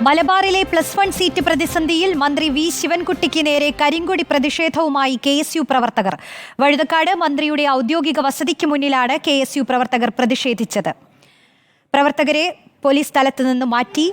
മലബാറിലെ +1 സീറ്റ് പ്രതിസന്ധിയിൽ മന്ത്രി വി ശിവൻകുട്ടിക്ക് നേരെ കരിങ്കൊടി പ്രതിഷേധവുമായി KSU പ്രവർത്തകർ. വഴുതക്കാട് മന്ത്രിയുടെ ഔദ്യോഗിക വസതിക്ക് മുന്നിലാണ് KSU പ്രവർത്തകർ പ്രതിഷേധിച്ചത്. പ്രവർത്തകരെ പോലീസ് സ്ഥലത്ത് നിന്ന് മാറ്റി.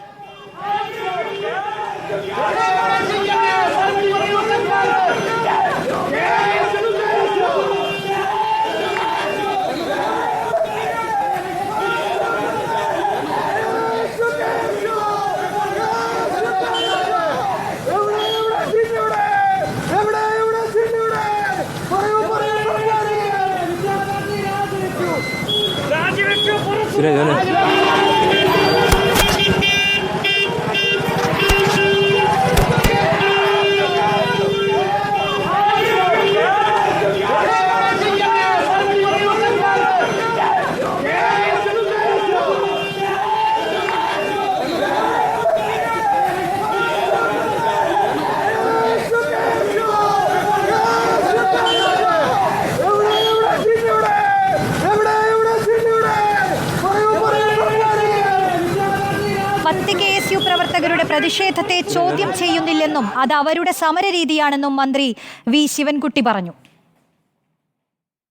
KSU പ്രവർത്തകരുടെ പ്രതിഷേധത്തെ ചോദ്യം ചെയ്യുന്നില്ലെന്നും അത് അവരുടെ സമരരീതിയാണെന്നും മന്ത്രി വി ശിവൻകുട്ടി പറഞ്ഞു.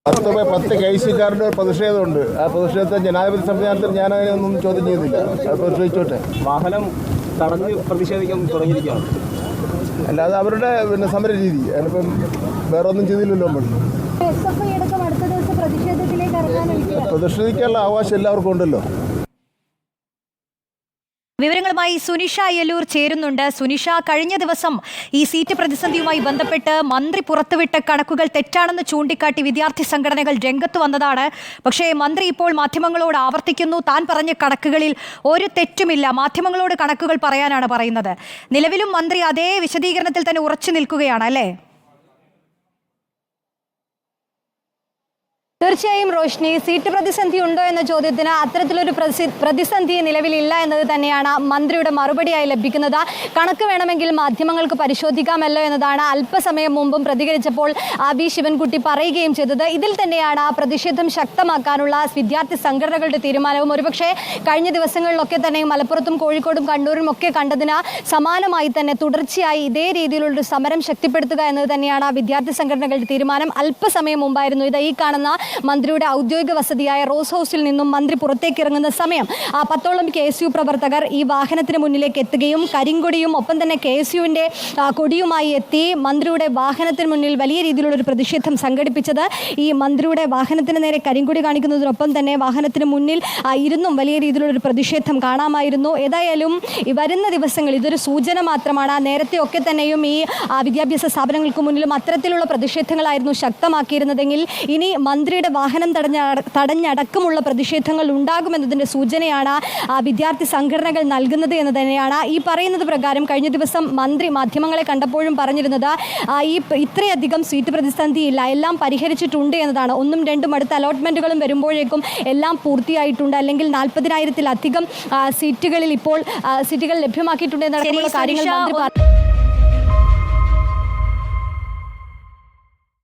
10 KSUക്കാരുടെ പ്രതിഷേധമുണ്ട്. ആ പ്രതിഷേധത്തെ ജനാധിപത്യ സംവിധാനത്തിൽ ഞാൻ അതിനൊന്നും ചോദ്യം ചെയ്യുന്നില്ല. പ്രതിഷേധിച്ചോട്ടെ. വാഹനം തടഞ്ഞ് പ്രതിഷേധിക്കാൻ തുടങ്ങിയിരിക്കുകയാണ്. അല്ലാതെ അവരുടെ സമരരീതി അതിനിപ്പം വേറെ ഒന്നും ചെയ്തില്ലല്ലോ. നമ്മൾ പ്രതിഷേധിക്കാനുള്ള അവകാശം എല്ലാവർക്കും ഉണ്ടല്ലോ. വിവരങ്ങളുമായി സുനിഷ അയ്യലൂർ ചേരുന്നുണ്ട്. സുനിഷ, കഴിഞ്ഞ ദിവസം ഈ സീറ്റ് പ്രതിസന്ധിയുമായി ബന്ധപ്പെട്ട് മന്ത്രി പുറത്തുവിട്ട കണക്കുകൾ തെറ്റാണെന്ന് ചൂണ്ടിക്കാട്ടി വിദ്യാർത്ഥി സംഘടനകൾ രംഗത്ത് വന്നതാണ്. പക്ഷേ മന്ത്രി ഇപ്പോൾ മാധ്യമങ്ങളോട് ആവർത്തിക്കുന്നു, താൻ പറഞ്ഞ കണക്കുകളിൽ ഒരു തെറ്റുമില്ല, മാധ്യമങ്ങളോട് കണക്കുകൾ പറയാനാണ് പറയുന്നത്. നിലവിലും മന്ത്രി അതേ വിശദീകരണത്തിൽ തന്നെ ഉറച്ചു നിൽക്കുകയാണ് അല്ലേ? തീർച്ചയായും റോഷ്നി, സീറ്റ് പ്രതിസന്ധി ഉണ്ടോ എന്ന ചോദ്യത്തിന് അത്തരത്തിലൊരു പ്രതിസന്ധി നിലവിലില്ല എന്നത് തന്നെയാണ് മന്ത്രിയുടെ മറുപടിയായി ലഭിക്കുന്നത്. കണക്ക് വേണമെങ്കിൽ മാധ്യമങ്ങൾക്ക് പരിശോധിക്കാമല്ലോ എന്നതാണ് അല്പസമയം മുമ്പും പ്രതികരിച്ചപ്പോൾ വി ശിവൻകുട്ടി പറയുകയും ചെയ്തത്. ഇതിൽ തന്നെയാണ് പ്രതിഷേധം ശക്തമാക്കാനുള്ള വിദ്യാർത്ഥി സംഘടനകളുടെ തീരുമാനവും. ഒരുപക്ഷെ കഴിഞ്ഞ ദിവസങ്ങളിലൊക്കെ തന്നെ മലപ്പുറത്തും കോഴിക്കോടും കണ്ണൂരും ഒക്കെ കണ്ടതിന് സമാനമായി തന്നെ തുടർച്ചയായി ഇതേ രീതിയിലുള്ളൊരു സമരം ശക്തിപ്പെടുത്തുക എന്നത് തന്നെയാണ് വിദ്യാർത്ഥി സംഘടനകളുടെ തീരുമാനം. അല്പസമയം മുമ്പായിരുന്നു ഇത് ഈ കാണുന്ന മന്ത്രിയുടെ ഔദ്യോഗിക വസതിയായ റോസ് ഹൗസിൽ നിന്നും മന്ത്രി പുറത്തേക്ക് ഇറങ്ങുന്ന സമയം 10ഓളം KSU പ്രവർത്തകർ ഈ വാഹനത്തിന് മുന്നിലേക്ക് എത്തുകയും കരിങ്കൊടിയും ഒപ്പം തന്നെ KSUവിൻ്റെ കൊടിയുമായി എത്തി മന്ത്രിയുടെ വാഹനത്തിന് മുന്നിൽ വലിയ രീതിയിലുള്ളൊരു പ്രതിഷേധം സംഘടിപ്പിച്ചത്. ഈ മന്ത്രിയുടെ വാഹനത്തിന് നേരെ കരിങ്കൊടി കാണിക്കുന്നതിനൊപ്പം തന്നെ വാഹനത്തിന് മുന്നിൽ ഇരുന്നും വലിയ രീതിയിലുള്ളൊരു പ്രതിഷേധം കാണാമായിരുന്നു. ഏതായാലും ഈ വരുന്ന ദിവസങ്ങൾ ഇതൊരു സൂചന മാത്രമാണ്. നേരത്തെയൊക്കെ തന്നെയും ഈ വിദ്യാഭ്യാസ സ്ഥാപനങ്ങൾക്ക് മുന്നിലും അത്തരത്തിലുള്ള പ്രതിഷേധങ്ങളായിരുന്നു ശക്തമാക്കിയിരുന്നതെങ്കിൽ ഇനി മന്ത്രിയുടെ വാഹനം തടഞ്ഞടക്കമുള്ള പ്രതിഷേധങ്ങൾ ഉണ്ടാകുമെന്നതിൻ്റെ സൂചനയാണ് വിദ്യാർത്ഥി സംഘടനകൾ നൽകുന്നത് എന്ന് തന്നെയാണ്. ഈ പറയുന്നത് പ്രകാരം കഴിഞ്ഞ ദിവസം മന്ത്രി മാധ്യമങ്ങളെ കണ്ടപ്പോഴും പറഞ്ഞിരുന്നത് ഇത്രയധികം സീറ്റ് പ്രതിസന്ധിയില്ല, എല്ലാം പരിഹരിച്ചിട്ടുണ്ട് എന്നതാണ്. 1ഉം 2ഉം അടുത്ത അലോട്ട്മെൻറ്റുകളും വരുമ്പോഴേക്കും എല്ലാം പൂർത്തിയായിട്ടുണ്ട്, അല്ലെങ്കിൽ 40,000-ത്തിലധികം സീറ്റുകളിൽ ഇപ്പോൾ സീറ്റുകൾ ലഭ്യമാക്കിയിട്ടുണ്ട് എന്നുള്ള കാര്യങ്ങൾ മന്ത്രി പറഞ്ഞു.